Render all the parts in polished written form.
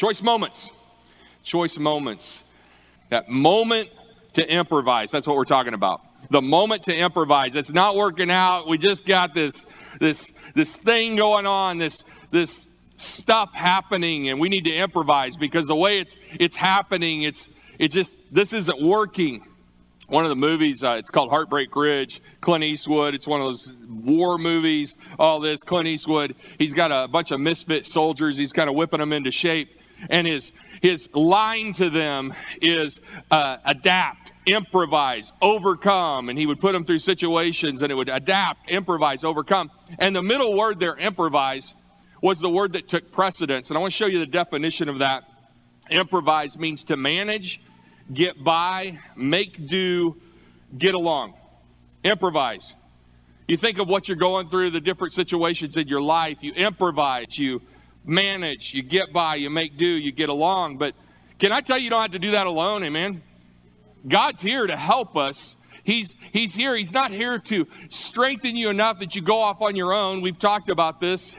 Choice moments. Choice moments. That moment to improvise. That's what we're talking about. The moment to improvise. It's not working out. We just got this thing going on, this stuff happening, and we need to improvise because the way it's happening, this isn't working. One of the movies, it's called Heartbreak Ridge. Clint Eastwood. It's one of those war movies. All this. Clint Eastwood. He's got a bunch of misfit soldiers. He's kind of whipping them into shape. And his line to them is adapt, improvise, overcome. And he would put them through situations, and it would adapt, improvise, overcome. And the middle word there, improvise, was the word that took precedence. And I want to show you the definition of that. Improvise means to manage, get by, make do, get along. Improvise. You think of what you're going through, the different situations in your life. You improvise, you manage, you get by, you make do, you get along. But can I tell you, you don't have to do that alone, amen? God's here to help us. He's here. He's not here to strengthen you enough that you go off on your own. We've talked about this.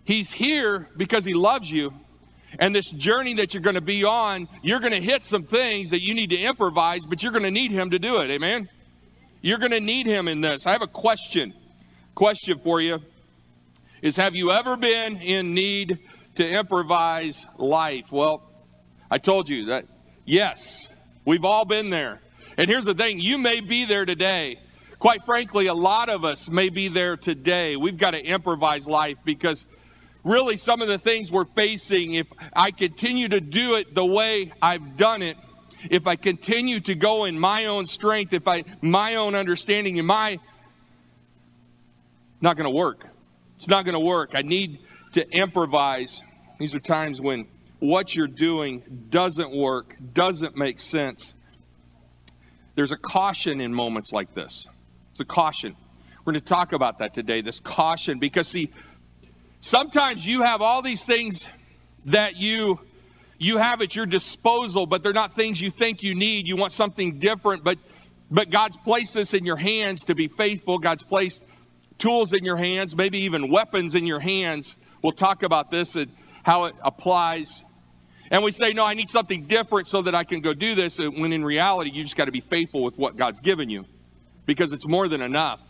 He's here because he loves you. And this journey that you're going to be on, you're going to hit some things that you need to improvise, but you're going to need him to do it, amen? You're going to need him in this. I have a question for you. Is, have you ever been in need to improvise life? Well, I told you that, yes, we've all been there. And here's the thing, you may be there today. Quite frankly, a lot of us may be there today. We've got to improvise life because really some of the things we're facing, if I continue to do it the way I've done it, if I continue to go in my own strength, my own understanding, not going to work. It's not going to work. I need to improvise. These are times when what you're doing doesn't work, doesn't make sense. There's a caution in moments like this. It's a caution. We're going to talk about that today, this caution. Because, see, sometimes you have all these things that you have at your disposal, but they're not things you think you need. You want something different, but God's placed this in your hands to be faithful. God's placed tools in your hands, maybe even weapons in your hands. We'll talk about this and how it applies. And we say, no, I need something different so that I can go do this. When in reality, you just got to be faithful with what God's given you because it's more than enough.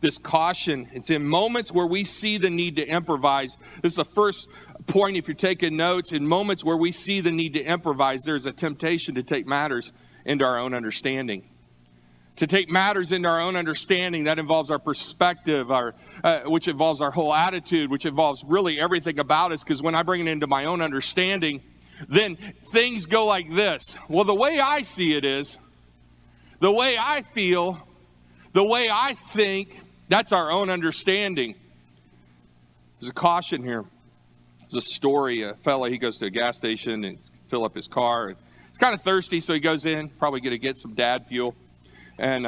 This caution, it's in moments where we see the need to improvise. This is the first point if you're taking notes. In moments where we see the need to improvise, there's a temptation to take matters into our own understanding. To take matters into our own understanding, that involves our perspective, which involves our whole attitude, which involves really everything about us. Because when I bring it into my own understanding, then things go like this. Well, the way I see it is, the way I feel, the way I think, that's our own understanding. There's a caution here. There's a story. A fella, he goes to a gas station and fill up his car. And he's kind of thirsty, so he goes in, probably going to get some dad fuel. And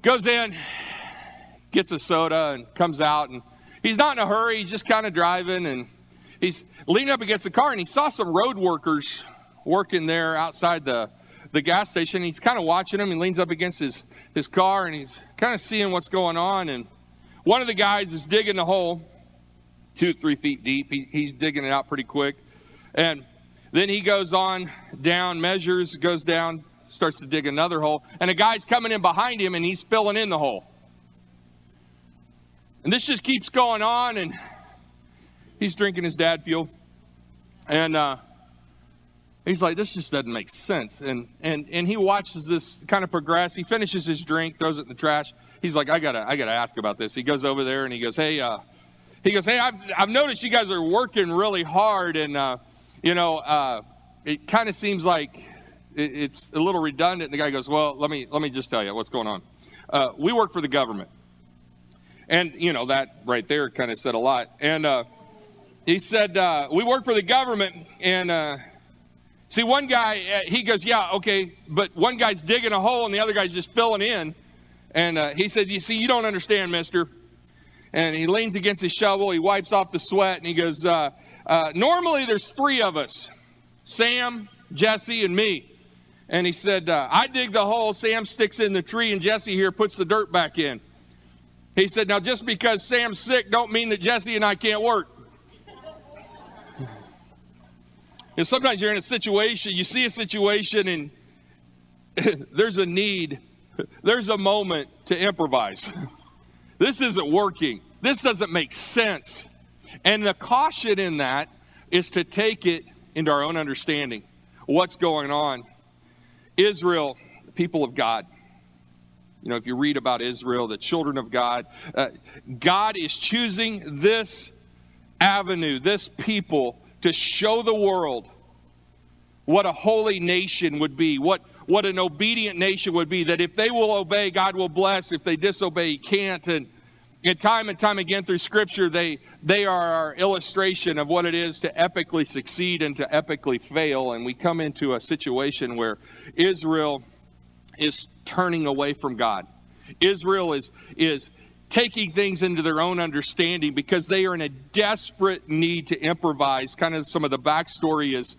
goes in, gets a soda, and comes out. And he's not in a hurry. He's just kind of driving. And he's leaning up against the car. And he saw some road workers working there outside the gas station. He's kind of watching them. He leans up against his car. And he's kind of seeing what's going on. And one of the guys is digging the hole 2-3 feet deep. He's digging it out pretty quick. And then he goes on down, measures, goes down, starts to dig another hole, and a guy's coming in behind him, and he's filling in the hole. And this just keeps going on, and he's drinking his dad fuel, and he's like, this just doesn't make sense. And he watches this kind of progress. He finishes his drink, throws it in the trash. He's like, I gotta ask about this. He goes over there, and he goes, hey, I've noticed you guys are working really hard, and it kind of seems like it's a little redundant. And the guy goes, well, let me just tell you what's going on. We work for the government. And, that right there kind of said a lot. And he said, we work for the government. And see, one guy, he goes, yeah, okay. But one guy's digging a hole and the other guy's just filling in. And he said, you don't understand, mister. And he leans against his shovel. He wipes off the sweat. And he goes, normally there's 3 of us, Sam, Jesse, and me. And he said, I dig the hole, Sam sticks in the tree, and Jesse here puts the dirt back in. He said, now just because Sam's sick don't mean that Jesse and I can't work. And sometimes you're in a situation, you see a situation and there's a need, there's a moment to improvise. This isn't working. This doesn't make sense. And the caution in that is to take it into our own understanding. What's going on? Israel, the people of God. You know, if you read about Israel, the children of God, God is choosing this avenue, this people, to show the world what a holy nation would be, what an obedient nation would be, that if they will obey, God will bless. If they disobey, He can't. And time again through Scripture, they are our illustration of what it is to epically succeed and to epically fail. And we come into a situation where Israel is turning away from God. Israel is taking things into their own understanding because they are in a desperate need to improvise. Kind of some of the backstory is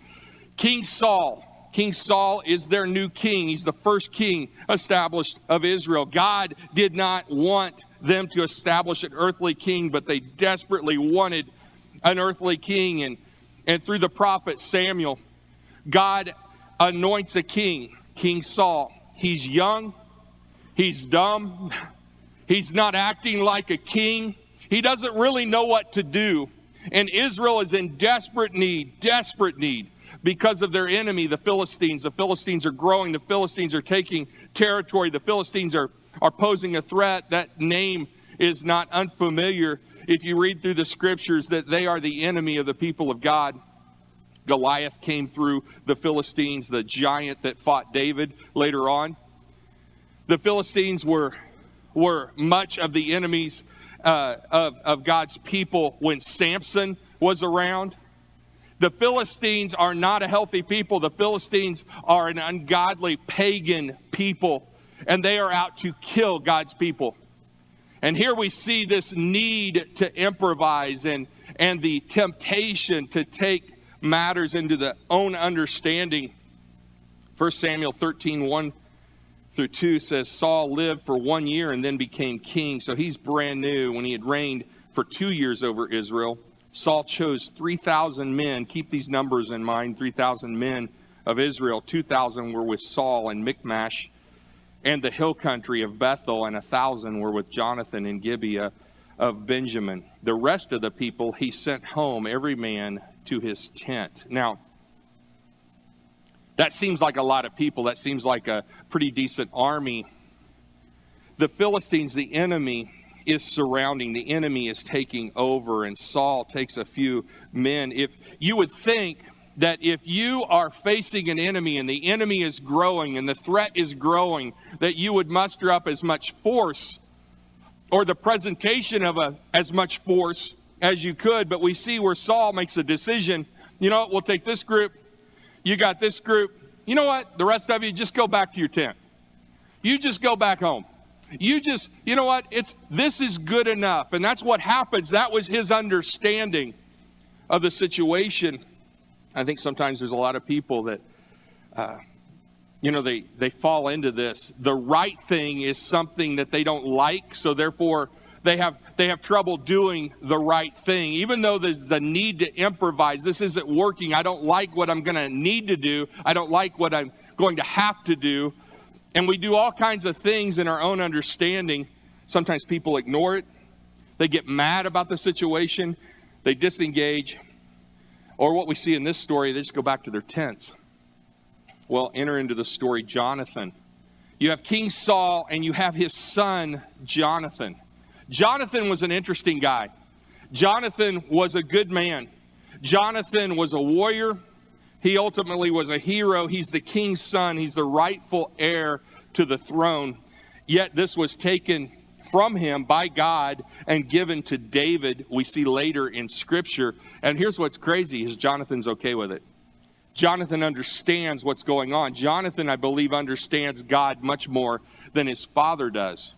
King Saul. King Saul is their new king. He's the first king established of Israel. God did not want them to establish an earthly king, but they desperately wanted an earthly king. And through the prophet Samuel, God anoints a king, King Saul. He's young. He's dumb. He's not acting like a king. He doesn't really know what to do. And Israel is in desperate need because of their enemy, the Philistines. The Philistines are growing. The Philistines are taking territory. The Philistines are posing a threat. That name is not unfamiliar if you read through the Scriptures, that they are the enemy of the people of God. Goliath came through the Philistines, the giant that fought David later on. The Philistines were much of the enemies of God's people when Samson was around. The Philistines are not a healthy people. The Philistines are an ungodly pagan people, and they are out to kill God's people. And here we see this need to improvise and the temptation to take matters into the own understanding. 1 Samuel 13:1-2 says, Saul lived for 1 year and then became king. So he's brand new. When he had reigned for 2 years over Israel, Saul chose 3,000 men. Keep these numbers in mind, 3,000 men of Israel. 2,000 were with Saul in Michmash and the hill country of Bethel, and 1,000 were with Jonathan in Gibeah of Benjamin. The rest of the people he sent home, every man to his tent. Now, that seems like a lot of people. That seems like a pretty decent army. The Philistines, the enemy, is surrounding. The enemy is taking over, and Saul takes a few men. If you would think that if you are facing an enemy and the enemy is growing and the threat is growing, that you would muster up as much force or the presentation of as much force as you could. But we see where Saul makes a decision. You know what? We'll take this group. You got this group. You know what? The rest of you, just go back to your tent. You just go back home. You know what? This is good enough. And that's what happens. That was his understanding of the situation. I think sometimes there's a lot of people that, they fall into this. The right thing is something that they don't like, so therefore they have trouble doing the right thing. Even though there's the need to improvise, this isn't working. I don't like what I'm going to need to do. I don't like what I'm going to have to do. And we do all kinds of things in our own understanding. Sometimes people ignore it. They get mad about the situation. They disengage. Or what we see in this story, they just go back to their tents. Well, enter into the story Jonathan. You have King Saul and you have his son Jonathan. Jonathan was an interesting guy. Jonathan was a good man. Jonathan was a warrior. He ultimately was a hero. He's the king's son. He's the rightful heir to the throne. Yet this was taken from him by God and given to David, we see later in Scripture. And here's what's crazy is Jonathan's okay with it. Jonathan understands what's going on. Jonathan, I believe, understands God much more than his father does.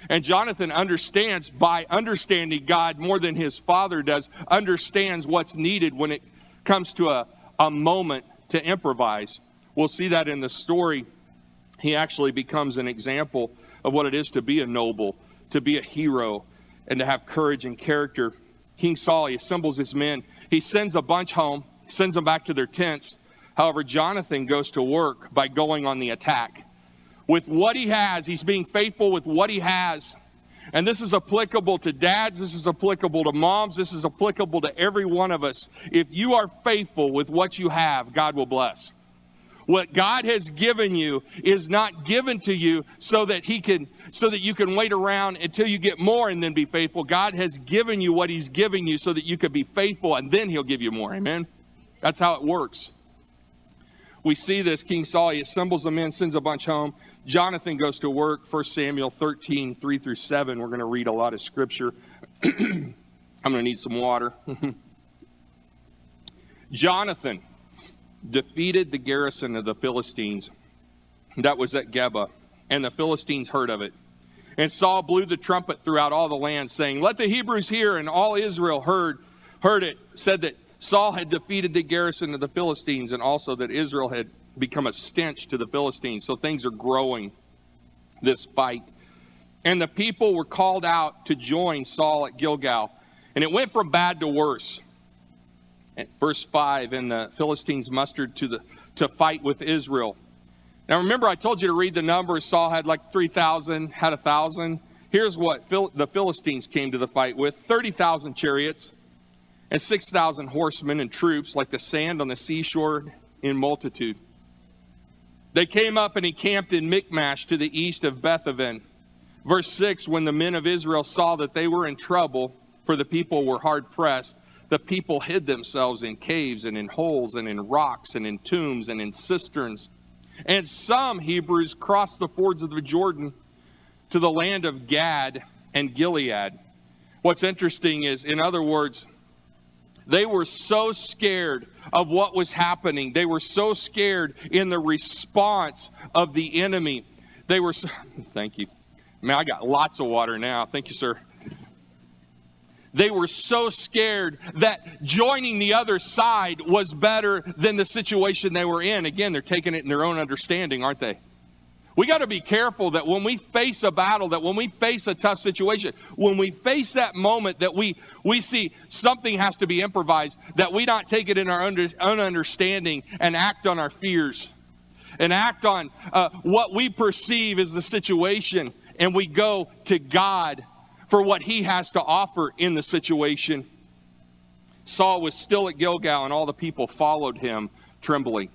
And Jonathan understands, by understanding God more than his father does, understands what's needed when it comes to a moment to improvise. We'll see that in the story. He actually becomes an example of what it is to be a noble, to be a hero, and to have courage and character. King Saul, he assembles his men. He sends a bunch home, sends them back to their tents. However, Jonathan goes to work by going on the attack. With what he has, he's being faithful with what he has. And this is applicable to dads, this is applicable to moms, this is applicable to every one of us. If you are faithful with what you have, God will bless. What God has given you is not given to you so that you can wait around until you get more and then be faithful. God has given you what he's giving you so that you can be faithful, and then he'll give you more. Amen? That's how it works. We see this. King Saul, he assembles the men, sends a bunch home. Jonathan goes to work. 1 Samuel 13, 3 through 7. We're going to read a lot of scripture. I'm going to need some water. Jonathan defeated the garrison of the Philistines that was at Geba, and the Philistines heard of it. And Saul blew the trumpet throughout all the land, saying, "Let the Hebrews hear." And all Israel heard it, said that Saul had defeated the garrison of the Philistines, and also that Israel had become a stench to the Philistines. So things are growing, this fight. And the people were called out to join Saul at Gilgal. And it went from bad to worse. At verse 5, and the Philistines mustered to fight with Israel. Now remember, I told you to read the numbers. Saul had like 3,000, had 1,000. Here's what the Philistines came to the fight with: 30,000 chariots and 6,000 horsemen and troops, like the sand on the seashore in multitude. They came up and encamped in Michmash to the east of Bethaven. Verse 6, when the men of Israel saw that they were in trouble, for the people were hard pressed, the people hid themselves in caves and in holes and in rocks and in tombs and in cisterns. And some Hebrews crossed the fords of the Jordan to the land of Gad and Gilead. What's interesting is, in other words, they were so scared of what was happening. They were so scared in the response of the enemy. They were so, thank you. Man, I got lots of water now. Thank you, sir. They were so scared that joining the other side was better than the situation they were in. Again, they're taking it in their own understanding, aren't they? We got to be careful that when we face a battle, that when we face a tough situation, when we face that moment that we see something has to be improvised, that we not take it in our own understanding and act on our fears and act on what we perceive as the situation, and we go to God for what he has to offer in the situation. Saul was still at Gilgal, and all the people followed him trembling.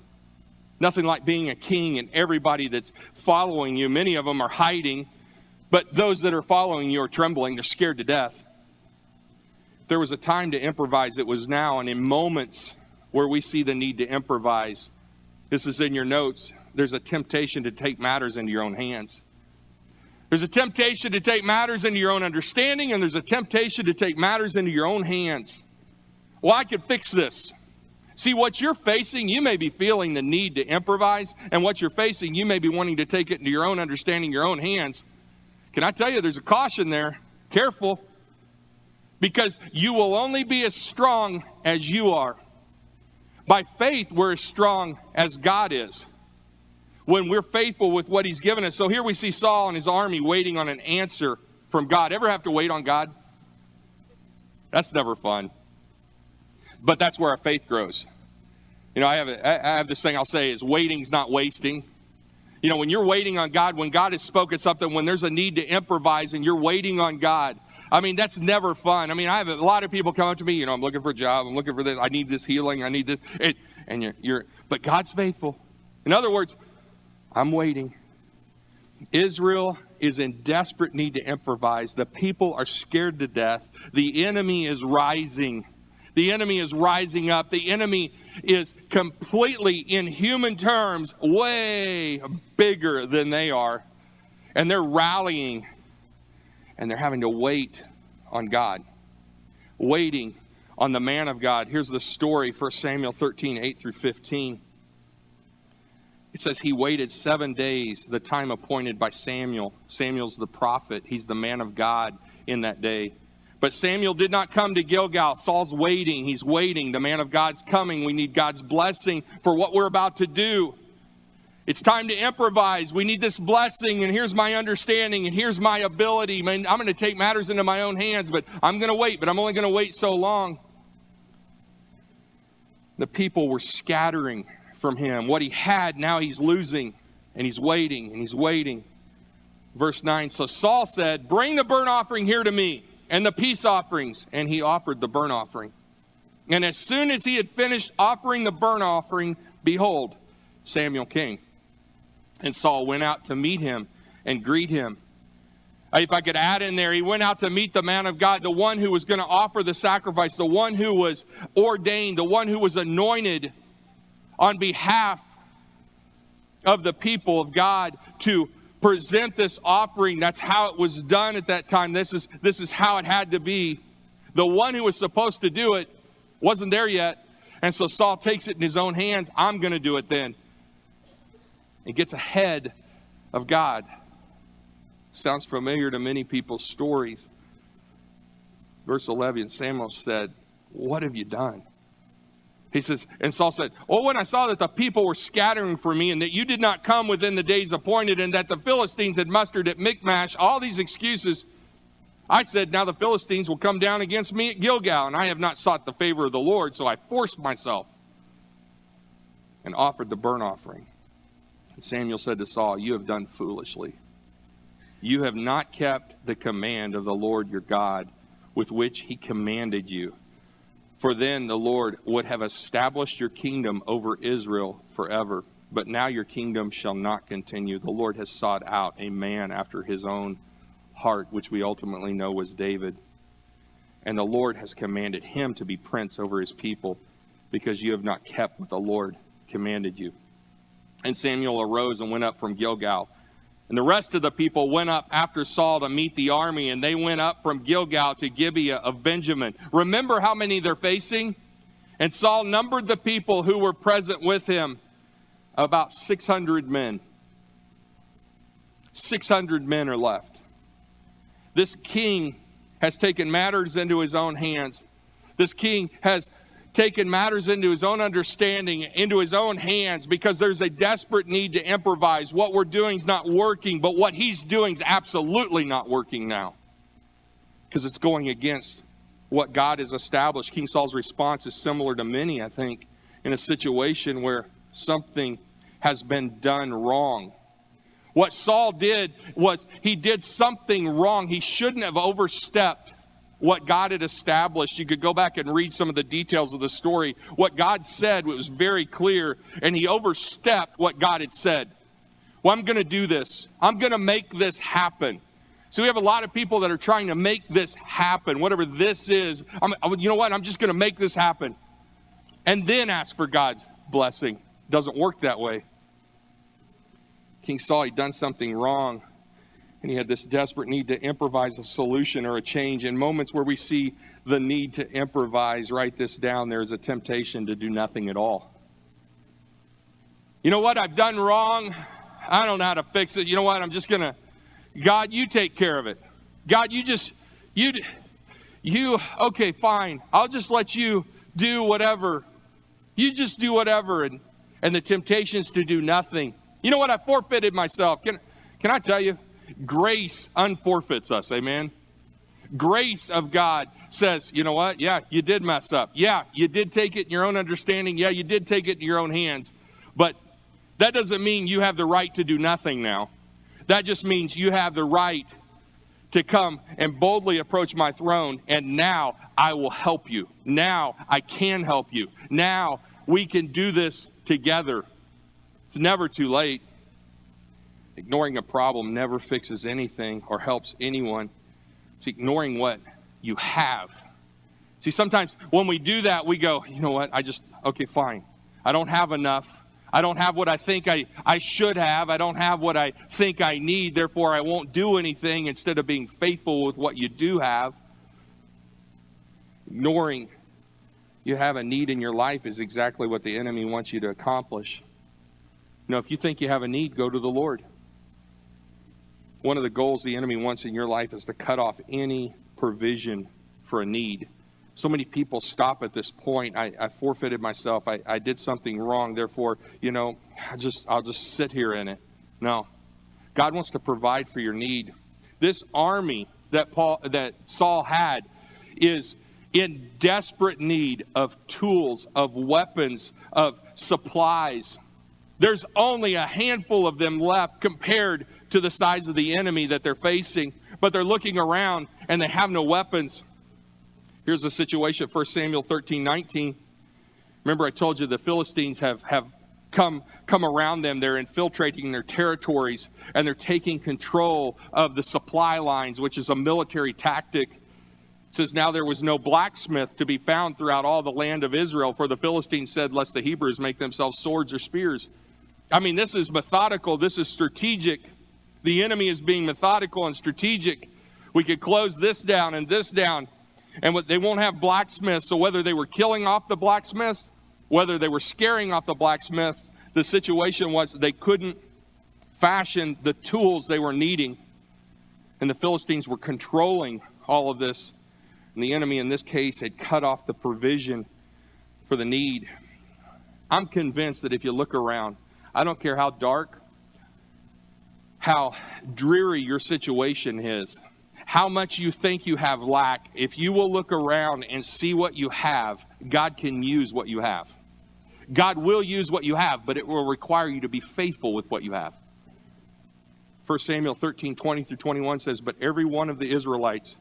Nothing like being a king and everybody that's following you. Many of them are hiding, but those that are following you are trembling. They're scared to death. If there was a time to improvise, it was now. And in moments where we see the need to improvise, this is in your notes, there's a temptation to take matters into your own hands. There's a temptation to take matters into your own understanding, and there's a temptation to take matters into your own hands. Well, I could fix this. See, what you're facing, you may be feeling the need to improvise, and what you're facing, you may be wanting to take it into your own understanding, your own hands. Can I tell you, there's a caution there. Careful. Because you will only be as strong as you are. By faith, we're as strong as God is, when we're faithful with what he's given us. So here we see Saul and his army waiting on an answer from God. Ever have to wait on God? That's never fun. But that's where our faith grows. You know, I have this thing I'll say is waiting's not wasting. You know, when you're waiting on God, when God has spoken something, when there's a need to improvise and you're waiting on God, I mean, that's never fun. I mean, I have a lot of people come up to me, you know, I'm looking for a job, I'm looking for this, I need this healing, I need this. But God's faithful. In other words, I'm waiting. Israel is in desperate need to improvise. The people are scared to death. The enemy is rising. The enemy is rising up. The enemy is completely, in human terms, way bigger than they are. And they're rallying. And they're having to wait on God. Waiting on the man of God. Here's the story, 1 Samuel 13, 8 through 15. It says he waited 7 days, the time appointed by Samuel. Samuel's the prophet. He's the man of God in that day. But Samuel did not come to Gilgal. Saul's waiting. He's waiting. The man of God's coming. We need God's blessing for what we're about to do. It's time to improvise. We need this blessing, and here's my understanding, and here's my ability. Man, I'm going to take matters into my own hands, but I'm going to wait, but I'm only going to wait so long. The people were scattering from him. What he had, now he's losing. And he's waiting, and he's waiting. Verse 9, so Saul said, bring the burnt offering here to me, and the peace offerings. And he offered the burnt offering. And as soon as he had finished offering the burnt offering, behold, Samuel came. And Saul went out to meet him and greet him. If I could add in there, he went out to meet the man of God, the one who was going to offer the sacrifice, the one who was ordained, the one who was anointed on behalf of the people of God to present this offering. That's how it was done at that time. This is how it had to be. The one who was supposed to do it wasn't there yet. And so Saul takes it in his own hands. I'm going to do it then. He gets ahead of God. Sounds familiar to many people's stories. Verse 11, Samuel said, what have you done? He says, and Saul said, oh, when I saw that the people were scattering for me and that you did not come within the days appointed and that the Philistines had mustered at Michmash, all these excuses, I said, now the Philistines will come down against me at Gilgal, and I have not sought the favor of the Lord, so I forced myself and offered the burnt offering. And Samuel said to Saul, you have done foolishly. You have not kept the command of the Lord your God with which he commanded you. For then the Lord would have established your kingdom over Israel forever. But now your kingdom shall not continue. The Lord has sought out a man after his own heart, which we ultimately know was David. And the Lord has commanded him to be prince over his people, because you have not kept what the Lord commanded you. And Samuel arose and went up from Gilgal. And the rest of the people went up after Saul to meet the army, and they went up from Gilgal to Gibeah of Benjamin. Remember how many they're facing? And Saul numbered the people who were present with him, about 600 men. 600 men are left. This king has taken matters into his own hands. This king has taken matters into his own understanding, into his own hands, because there's a desperate need to improvise. What we're doing is not working, but what he's doing is absolutely not working now, because it's going against what God has established. King Saul's response is similar to many, I think, in a situation where something has been done wrong. What Saul did was he did something wrong. He shouldn't have overstepped what God had established. You could go back and read some of the details of the story. What God said was very clear, and he overstepped what God had said. Well, I'm going to do this. I'm going to make this happen. So we have a lot of people that are trying to make this happen, whatever this is. You know what? I'm just going to make this happen. And then ask for God's blessing. Doesn't work that way. King Saul had done something wrong, and he had this desperate need to improvise a solution or a change. In moments where we see the need to improvise, write this down, there's a temptation to do nothing at all. You know what? I've done wrong. I don't know how to fix it. You know what? I'm just going to, God, you take care of it. God, okay, fine. I'll just let you do whatever. You just do whatever. And the temptation is to do nothing. You know what? I forfeited myself. Can I tell you? Grace unforfeits us. Amen. Grace of God says, you know what? Yeah, you did mess up. Yeah, you did take it in your own understanding. Yeah, you did take it in your own hands. But that doesn't mean you have the right to do nothing now. That just means you have the right to come and boldly approach my throne. And now I will help you. Now I can help you. Now we can do this together. It's never too late. Ignoring a problem never fixes anything or helps anyone. It's ignoring what you have. See, sometimes when we do that, we go, you know what? Okay, fine. I don't have enough. I don't have what I think I should have. I don't have what I think I need. Therefore, I won't do anything instead of being faithful with what you do have. Ignoring you have a need in your life is exactly what the enemy wants you to accomplish. You know, if you think you have a need, go to the Lord. One of the goals the enemy wants in your life is to cut off any provision for a need. So many people stop at this point. I forfeited myself. I did something wrong. Therefore, I'll just sit here in it. No. God wants to provide for your need. This army that Saul had is in desperate need of tools, of weapons, of supplies. There's only a handful of them left compared to the size of the enemy that they're facing. But they're looking around and they have no weapons. Here's the situation, 1 Samuel 13:19. Remember I told you the Philistines have come around them. They're infiltrating their territories and they're taking control of the supply lines, which is a military tactic. It says, now there was no blacksmith to be found throughout all the land of Israel, for the Philistines said, lest the Hebrews make themselves swords or spears. I mean, this is methodical. This is strategic. The enemy is being methodical and strategic. We could close this down and this down, and they won't have blacksmiths. So whether they were killing off the blacksmiths, whether they were scaring off the blacksmiths, the situation was they couldn't fashion the tools they were needing. And the Philistines were controlling all of this. And the enemy in this case had cut off the provision for the need. I'm convinced that if you look around, I don't care how dark, how dreary your situation is, how much you think you have lack, if you will look around and see what you have, God can use what you have. God will use what you have, but it will require you to be faithful with what you have. 1 Samuel 13:20-21 says, but every one of the Israelites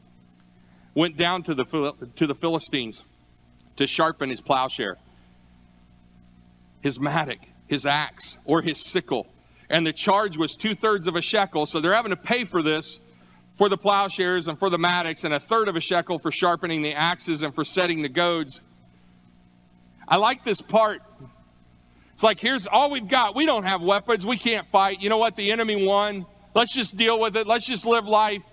went down to the Philistines to sharpen his plowshare, his mattock, his axe, or his sickle. And the charge was 2/3 of a shekel. So they're having to pay for this, for the plowshares and for the mattocks, and 1/3 of a shekel for sharpening the axes and for setting the goads. I like this part. It's like, here's all we've got. We don't have weapons. We can't fight. You know what? The enemy won. Let's just deal with it. Let's just live life.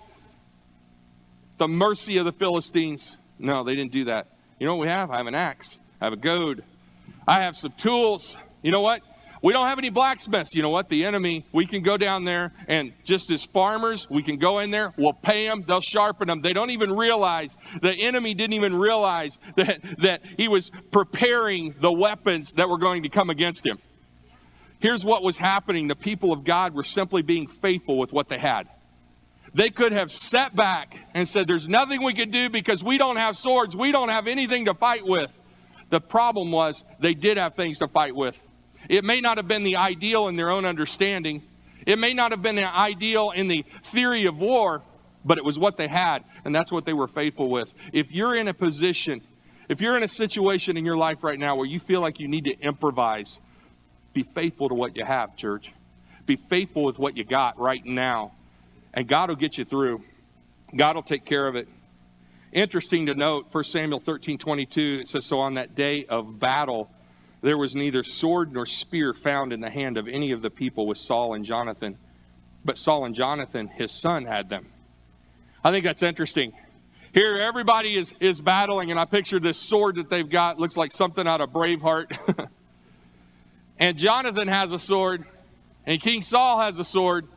The mercy of the Philistines. No, they didn't do that. You know what we have? I have an axe. I have a goad. I have some tools. You know what? We don't have any blacksmiths. You know what? The enemy, we can go down there and just as farmers, we can go in there. We'll pay them. They'll sharpen them. They don't even realize, the enemy didn't even realize that he was preparing the weapons that were going to come against him. Here's what was happening. The people of God were simply being faithful with what they had. They could have sat back and said, there's nothing we could do because we don't have swords. We don't have anything to fight with. The problem was they did have things to fight with. It may not have been the ideal in their own understanding. It may not have been the ideal in the theory of war, but it was what they had, and that's what they were faithful with. If you're in a position, if you're in a situation in your life right now where you feel like you need to improvise, be faithful to what you have, church. Be faithful with what you got right now, and God will get you through. God will take care of it. Interesting to note, 1 Samuel 13:22, it says, so on that day of battle, there was neither sword nor spear found in the hand of any of the people with Saul and Jonathan. But Saul and Jonathan, his son, had them. I think that's interesting. Here everybody is battling, and I picture this sword that they've got. Looks like something out of Braveheart. And Jonathan has a sword, and King Saul has a sword,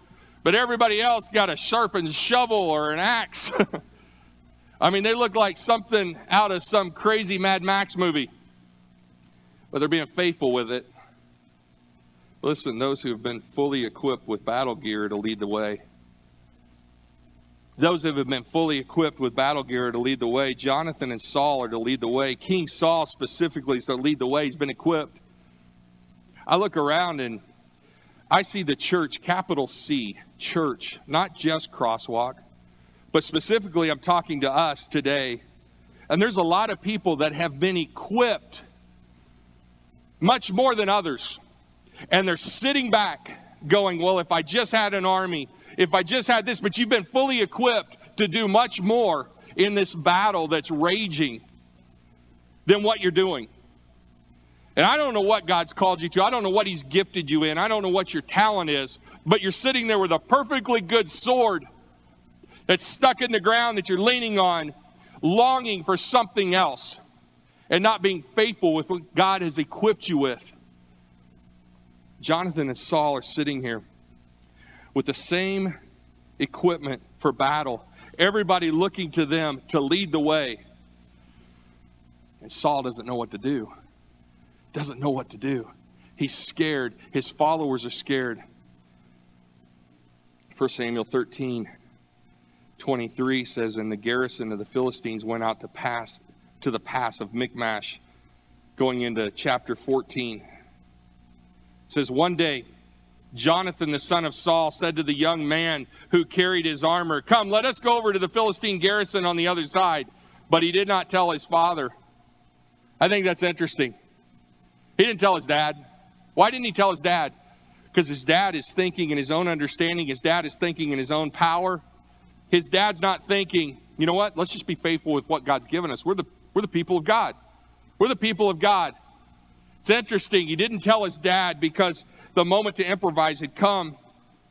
but everybody else got a sharpened shovel or an axe. I mean, they look like something out of some crazy Mad Max movie. But they're being faithful with it. Listen, those who have been fully equipped with battle gear to lead the way. Those who have been fully equipped with battle gear to lead the way. Jonathan and Saul are to lead the way. King Saul specifically is to lead the way. He's been equipped. I look around and I see the church, capital C, church, not just Crosswalk, but specifically I'm talking to us today. And there's a lot of people that have been equipped much more than others. And they're sitting back going, well, if I just had an army, if I just had this, but you've been fully equipped to do much more in this battle that's raging than what you're doing. And I don't know what God's called you to. I don't know what He's gifted you in. I don't know what your talent is. But you're sitting there with a perfectly good sword that's stuck in the ground that you're leaning on, longing for something else, and not being faithful with what God has equipped you with. Jonathan and Saul are sitting here with the same equipment for battle. Everybody looking to them to lead the way. And Saul doesn't know what to do. Doesn't know what to do. He's scared. His followers are scared. 1 Samuel 13:23 says, and the garrison of the Philistines went out to pass to the pass of Michmash, going into chapter 14. It says, one day, Jonathan, the son of Saul, said to the young man who carried his armor, "Come, let us go over to the Philistine garrison on the other side." But he did not tell his father. I think that's interesting. He didn't tell his dad. Why didn't he tell his dad? Because his dad is thinking in his own understanding. His dad is thinking in his own power. His dad's not thinking, you know what? Let's just be faithful with what God's given us. We're the people of God. We're the people of God. It's interesting. He didn't tell his dad because the moment to improvise had come.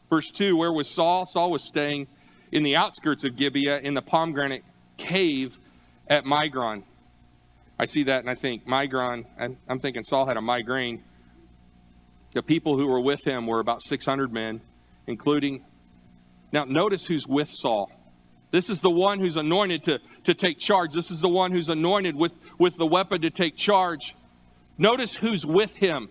Verse 2, where was Saul? Saul was staying in the outskirts of Gibeah in the pomegranate cave at Migron. I see that and I think, Migron, I'm thinking Saul had a migraine. The people who were with him were about 600 men, including... Now, notice who's with Saul. This is the one who's anointed to take charge. This is the one who's anointed with the weapon to take charge. Notice who's with him.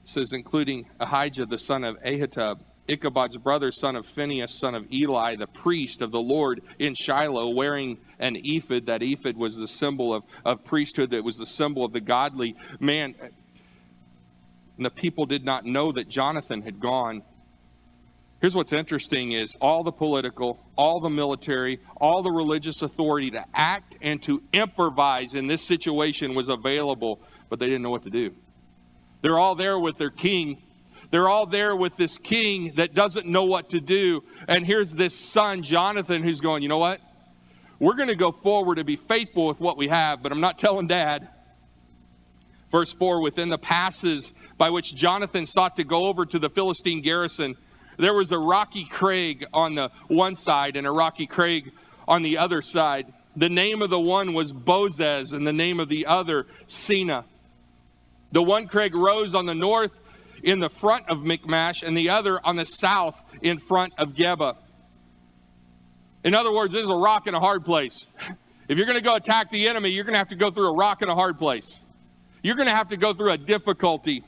It says, including Ahijah, the son of Ahitub, Ichabod's brother, son of Phinehas, son of Eli, the priest of the Lord in Shiloh, wearing an ephod. That ephod was the symbol of priesthood. That was the symbol of the godly man. And the people did not know that Jonathan had gone. Here's what's interesting is all the political, all the military, all the religious authority to act and to improvise in this situation was available, but they didn't know what to do. They're all there with their king. They're all there with this king that doesn't know what to do. And here's this son, Jonathan, who's going, you know what? We're going to go forward and be faithful with what we have, but I'm not telling Dad. Verse 4, within the passes by which Jonathan sought to go over to the Philistine garrison, there was a rocky crag on the one side and a rocky crag on the other side. The name of the one was Bozez and the name of the other Sina. The one crag rose on the north in the front of Michmash and the other on the south in front of Geba. In other words, this is a rock and a hard place. If you're going to go attack the enemy, you're going to have to go through a rock and a hard place. You're going to have to go through a difficulty.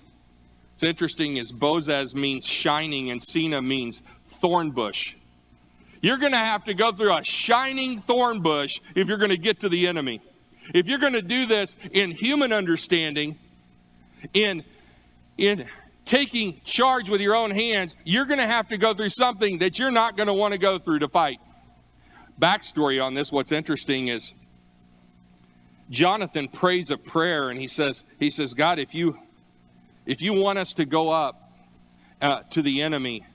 It's interesting is Bozez means shining and Sina means thorn bush. You're going to have to go through a shining thorn bush if you're going to get to the enemy. If you're going to do this in human understanding, in taking charge with your own hands, you're going to have to go through something that you're not going to want to go through to fight. Backstory on this, what's interesting is Jonathan prays a prayer and he says, God, if you want us to go up to the enemy,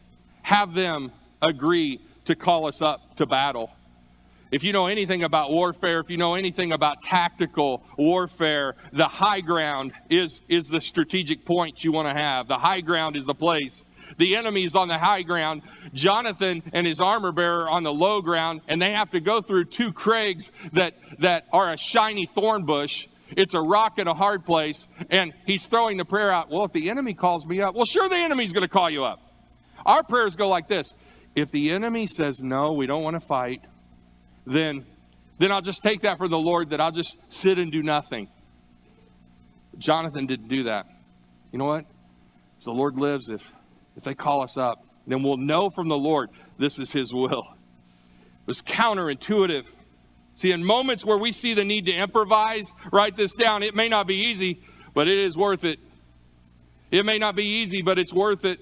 have them agree to call us up to battle. If you know anything about warfare, if you know anything about tactical warfare, the high ground is the strategic point you want to have. The high ground is the place. The enemy is on the high ground. Jonathan and his armor bearer on the low ground, and they have to go through two crags that are a shiny thorn bush. It's a rock and a hard place, and he's throwing the prayer out. Well, if the enemy calls me up, well, sure, the enemy's going to call you up. Our prayers go like this. If the enemy says, no, we don't want to fight, then I'll just take that for the Lord, that I'll just sit and do nothing. Jonathan didn't do that. You know what? As the Lord lives, if they call us up, then we'll know from the Lord this is his will. It was counterintuitive. See, in moments where we see the need to improvise, write this down. It may not be easy, but it is worth it. It may not be easy, but it's worth it.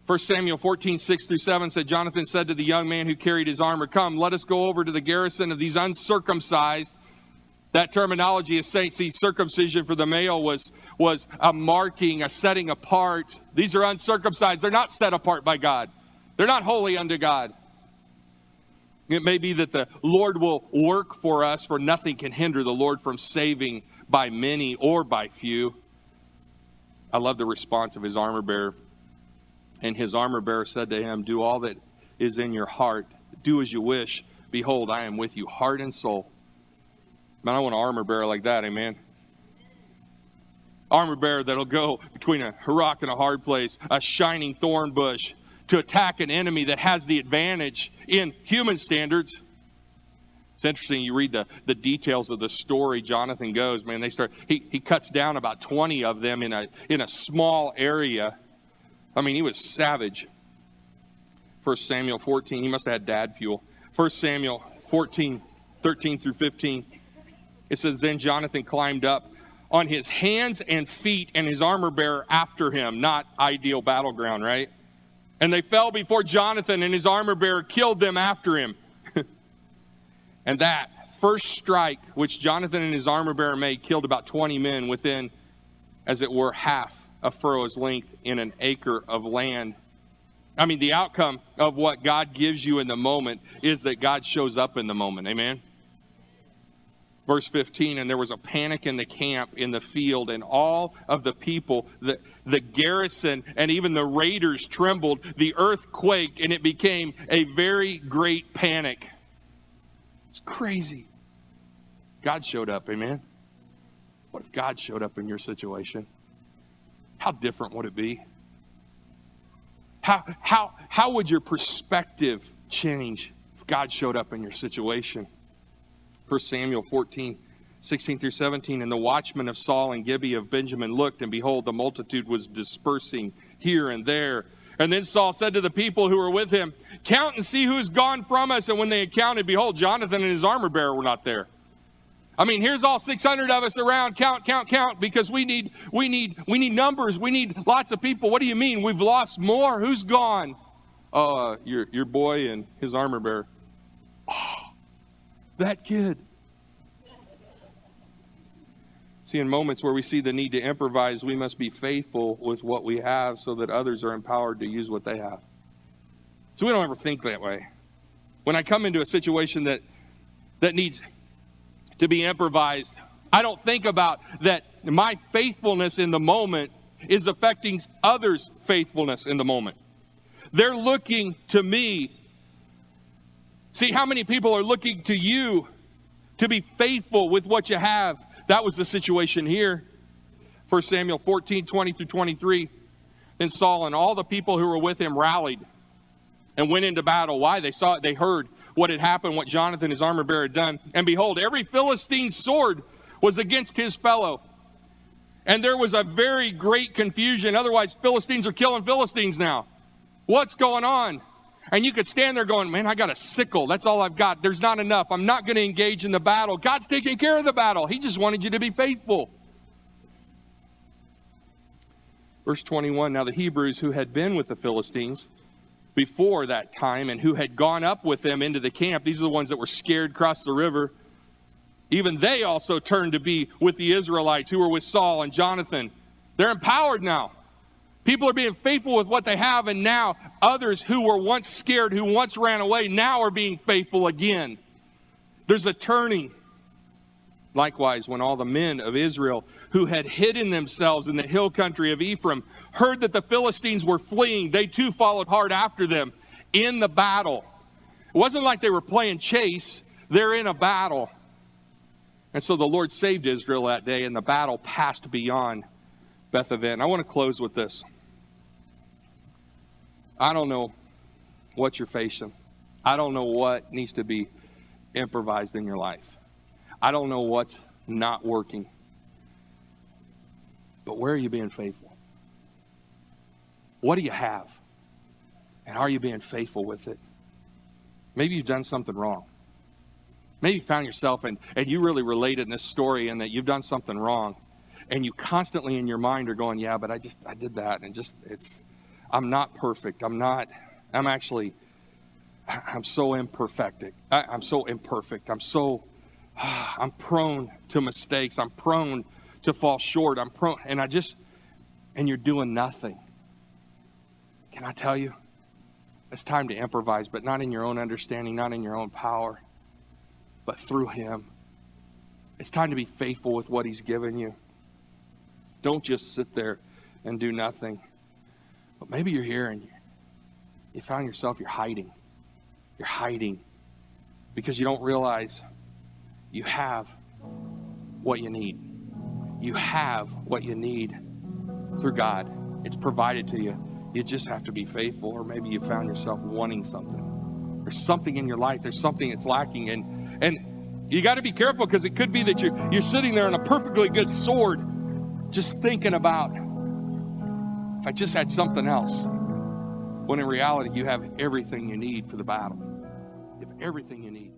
1 Samuel 14, 6-7 said, Jonathan said to the young man who carried his armor, come, let us go over to the garrison of these uncircumcised. That terminology is saying, see, circumcision for the male was a marking, a setting apart. These are uncircumcised. They're not set apart by God. They're not holy unto God. It may be that the Lord will work for us, for nothing can hinder the Lord from saving by many or by few. I love the response of his armor bearer. And his armor bearer said to him, do all that is in your heart. Do as you wish. Behold, I am with you, heart and soul. Man, I want an armor bearer like that, amen. Armor bearer that'll go between a rock and a hard place, a shining thorn bush, to attack an enemy that has the advantage in human standards. It's interesting, you read the details of the story. Jonathan goes, man, he cuts down about 20 of them in a small area. I mean, he was savage. 1 Samuel 14, he must have had dad fuel. 1 Samuel 14, 13 through 15. It says, then Jonathan climbed up on his hands and feet, and his armor bearer after him. Not ideal battleground, right? And they fell before Jonathan, and his armor bearer killed them after him. And that first strike, which Jonathan and his armor bearer made, killed about 20 men within, as it were, half a furrow's length in an acre of land. I mean, the outcome of what God gives you in the moment is that God shows up in the moment. Amen? Verse 15, and there was a panic in the camp, in the field, and all of the people, the garrison, and even the raiders trembled. The earth quaked, and it became a very great panic. It's crazy. God showed up, amen? What if God showed up in your situation? How different would it be? How would your perspective change if God showed up in your situation? 1 Samuel 14, 16 through 17, and the watchmen of Saul and Gibeah of Benjamin looked, and behold, the multitude was dispersing here and there. And then Saul said to the people who were with him, count and see who has gone from us. And when they had counted, behold, Jonathan and his armor bearer were not there. I mean, here's all 600 of us around. Count, because we need numbers. We need lots of people. What do you mean? We've lost more. Who's gone? Oh, your boy and his armor bearer. Oh, that kid. See, in moments where we see the need to improvise, we must be faithful with what we have so that others are empowered to use what they have. So we don't ever think that way. When I come into a situation that needs to be improvised, I don't think about that my faithfulness in the moment is affecting others' faithfulness in the moment. They're looking to me. See, how many people are looking to you to be faithful with what you have? That was the situation here. 1 Samuel 14, 20 through 23. Then Saul and all the people who were with him rallied and went into battle. Why? They heard what had happened, what Jonathan, his armor bearer, had done. And behold, every Philistine's sword was against his fellow. And there was a very great confusion. Otherwise, Philistines are killing Philistines now. What's going on? And you could stand there going, man, I got a sickle. That's all I've got. There's not enough. I'm not going to engage in the battle. God's taking care of the battle. He just wanted you to be faithful. Verse 21, now the Hebrews who had been with the Philistines before that time and who had gone up with them into the camp, these are the ones that were scared across the river, even they also turned to be with the Israelites who were with Saul and Jonathan. They're empowered now. People are being faithful with what they have, and now others who were once scared, who once ran away, now are being faithful again. There's a turning. Likewise, when all the men of Israel who had hidden themselves in the hill country of Ephraim heard that the Philistines were fleeing, they too followed hard after them in the battle. It wasn't like they were playing chase. They're in a battle. And so the Lord saved Israel that day, and the battle passed beyond Beth-aven. I want to close with this. I don't know what you're facing. I don't know what needs to be improvised in your life. I don't know what's not working. But where are you being faithful? What do you have? And are you being faithful with it? Maybe you've done something wrong. Maybe you found yourself and you really related in this story and that you've done something wrong. And you constantly in your mind are going, yeah, but I did that. And I'm not perfect. I'm so imperfect. I'm so imperfect. I'm prone to mistakes. I'm prone to fall short. And you're doing nothing. Can I tell you? It's time to improvise, but not in your own understanding, not in your own power, but through Him. It's time to be faithful with what He's given you. Don't just sit there and do nothing. But maybe you're here and you found yourself, you're hiding. You're hiding because you don't realize you have what you need. You have what you need through God. It's provided to you. You just have to be faithful, or maybe you found yourself wanting something. There's something in your life. There's something that's lacking. And you got to be careful because it could be that you're sitting there on a perfectly good sword just thinking about, if I just had something else. When in reality, you have everything you need for the battle. You have everything you need.